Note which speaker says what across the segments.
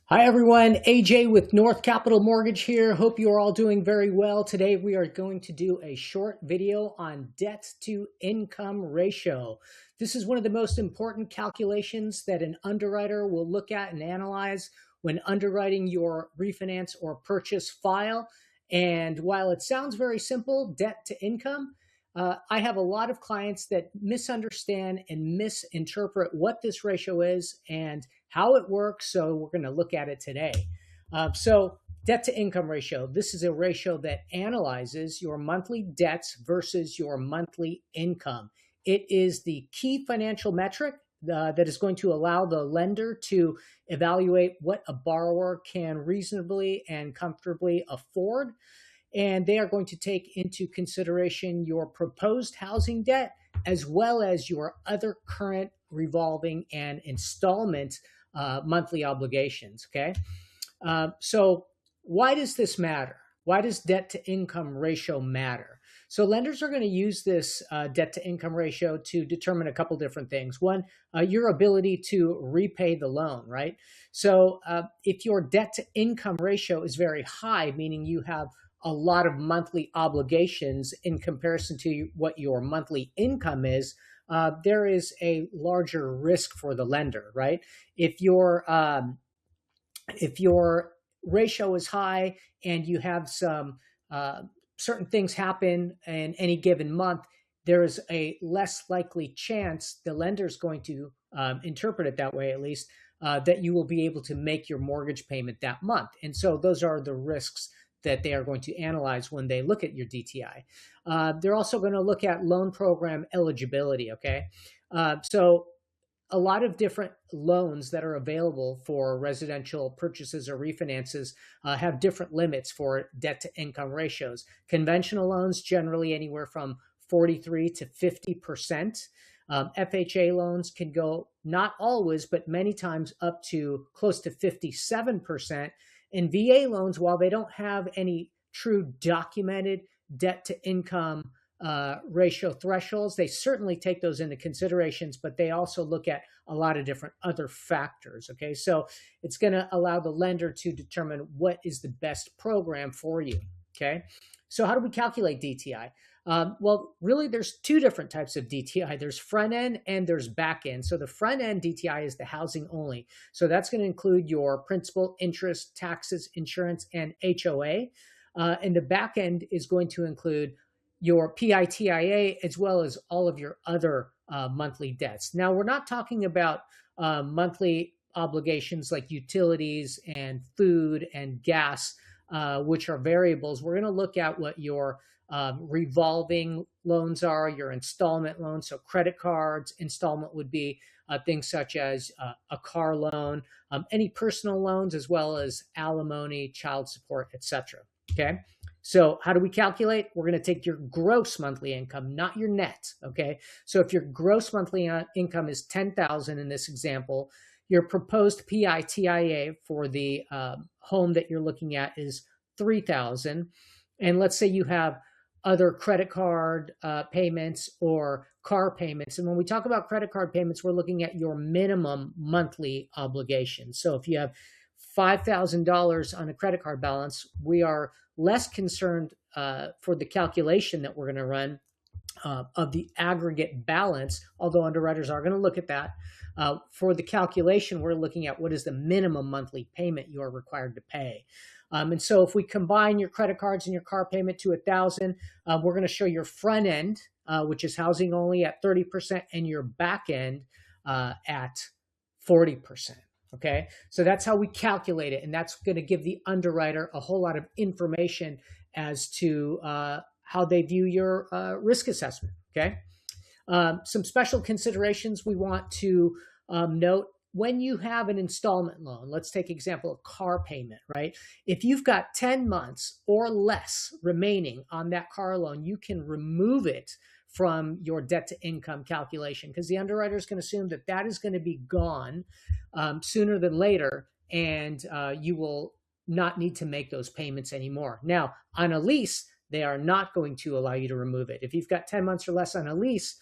Speaker 1: Hi everyone, AJ with North Capital Mortgage here. Hope you are all doing very well. Today we are going to do a short video on debt to income ratio. This is one of the most important calculations that an underwriter will look at and analyze when underwriting your refinance or purchase file. And while it sounds very simple, debt to income, I have a lot of clients that misunderstand and misinterpret what this ratio is and how it works. So we're going to look at it today. So debt to income ratio, this is a ratio that analyzes your monthly debts versus your monthly income. It is the key financial metric that is going to allow the lender to evaluate what a borrower can reasonably and comfortably afford. And they are going to take into consideration your proposed housing debt as well as your other current revolving and installment monthly obligations, okay? So why does this matter? Why does debt to income ratio matter? So lenders are going to use this debt to income ratio to determine a couple different things. One, your ability to repay the loan, right? So if your debt to income ratio is very high, meaning you have a lot of monthly obligations in comparison to what your monthly income is, there is a larger risk for the lender, right? If your ratio is high and you have some certain things happen in any given month, there is a less likely chance, the lender is going to interpret it that way at least, that you will be able to make your mortgage payment that month. And so those are the risks that they are going to analyze when they look at your DTI. They're also going to look at loan program eligibility, okay? So a lot of different loans that are available for residential purchases or refinances have different limits for debt to income ratios. Conventional loans generally anywhere from 43 to 50%. FHA loans can go, not always, but many times up to close to 57%. And VA loans, while they don't have any true documented debt to income ratio thresholds, they certainly take those into considerations, but they also look at a lot of different other factors, okay? So it's gonna allow the lender to determine what is the best program for you, okay? So how do we calculate DTI? Well, really there's two different types of DTI. There's front end and there's back end. So the front end DTI is the housing only. So that's going to include your principal, interest, taxes, insurance, and HOA. And the back end is going to include your PITIA as well as all of your other monthly debts. Now, we're not talking about monthly obligations like utilities and food and gas, which are variables. We're going to look at what your revolving loans are, your installment loans. So credit cards, installment would be things such as a car loan, any personal loans, as well as alimony, child support, etc. Okay. So how do we calculate? We're going to take your gross monthly income, not your net. Okay. So if your gross monthly income is $10,000 in this example, your proposed PITIA for the home that you're looking at is $3,000. And let's say you have other credit card payments or car payments. And when we talk about credit card payments, we're looking at your minimum monthly obligation. So if you have $5,000 on a credit card balance, we are less concerned for the calculation that we're going to run of the aggregate balance, although underwriters are going to look at that. For the calculation, we're looking at what is the minimum monthly payment you are required to pay. And so if we combine your credit cards and your car payment to $1,000, we're going to show your front end, which is housing only, at 30%, and your back end at 40%. Okay, so that's how we calculate it, and that's going to give the underwriter a whole lot of information as to how they view your risk assessment. Okay, some special considerations we want to note when you have an installment loan. Let's take example of car payment, right? If you've got 10 months or less remaining on that car loan, you can remove it from your debt to income calculation because the underwriter is going to assume that that is going to be gone sooner than later, and you will not need to make those payments anymore. Now, on a lease, they are not going to allow you to remove it. If you've got 10 months or less on a lease,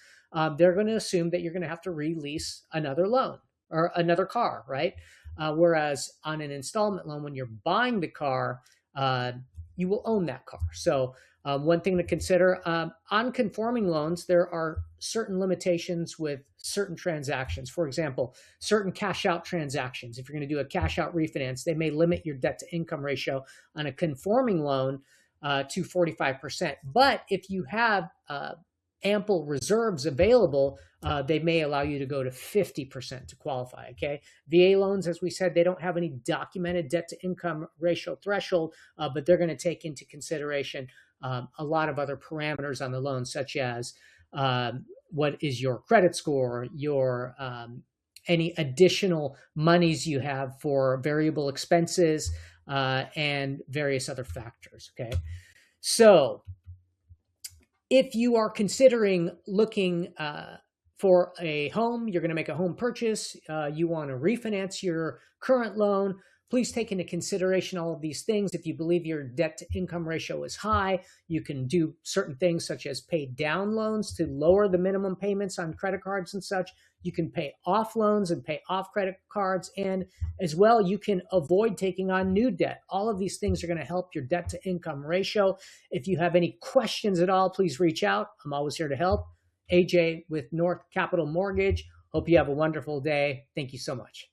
Speaker 1: they're going to assume that you're going to have to release another loan or another car, right? Whereas on an installment loan, when you're buying the car, you will own that car. So one thing to consider on conforming loans, there are certain limitations with certain transactions. For example, certain cash out transactions. If you're going to do a cash out refinance, they may limit your debt to income ratio on a conforming loan to 45%. But if you have ample reserves available, they may allow you to go to 50% to qualify. Okay. VA loans, as we said, they don't have any documented debt to income ratio threshold, but they're going to take into consideration a lot of other parameters on the loan, such as what is your credit score, your any additional monies you have for variable expenses, and various other factors. Okay. So if you are considering looking for a home, you're going to make a home purchase, you want to refinance your current loan, please take into consideration all of these things. If you believe your debt to income ratio is high, you can do certain things such as pay down loans to lower the minimum payments on credit cards and such. You can pay off loans and pay off credit cards. And as well, you can avoid taking on new debt. All of these things are going to help your debt to income ratio. If you have any questions at all, please reach out. I'm always here to help. AJ with North Capital Mortgage. Hope you have a wonderful day. Thank you so much.